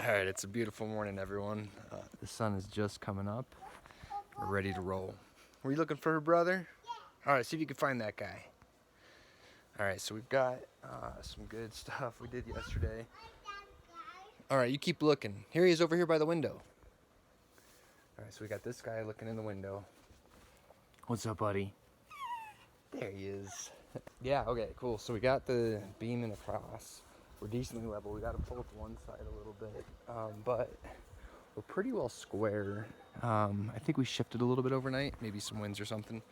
All right, it's a beautiful morning, everyone. The sun is just coming up. We're ready to roll. Were you looking for her brother? All right, see if you can find that guy. All right, so we've got some good stuff we did yesterday. All right, you keep looking. Here he is over here by the window. All right, so we got this guy looking in the window. What's up, buddy? There he is. Yeah, okay, cool. So we got the beam and the cross. We're decently level. We got to pull to one side a little bit, but we're pretty well square. I think we shifted a little bit overnight, maybe some winds or something.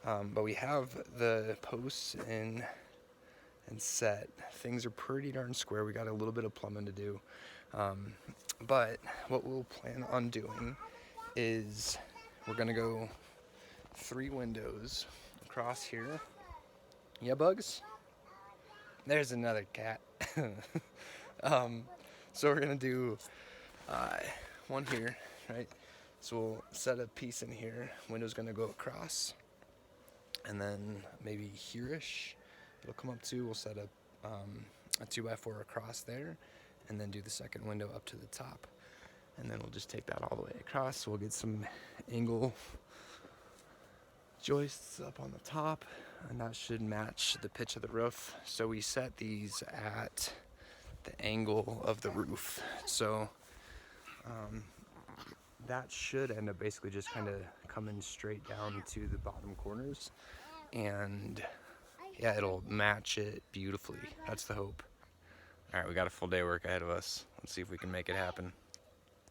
But we have the posts in and set. Things are pretty darn square. We got a little bit of plumbing to do. But what we'll plan on doing is we're gonna go 3 windows across here. Yeah, Bugs? There's another cat. So we're gonna do one here, right? So we'll set a piece in here. Window's gonna go across, and then maybe here-ish it'll come up to. We'll set a 2x4 across there, and then do the second window up to the top, and then we'll just take that all the way across. So we'll get some angle joists up on the top, and that should match the pitch of the roof. So we set these at the angle of the roof, so that should end up basically just kind of coming straight down to the bottom corners, and yeah, it'll match it beautifully. That's the hope. All right, we got a full day of work ahead of us. Let's see if we can make it happen.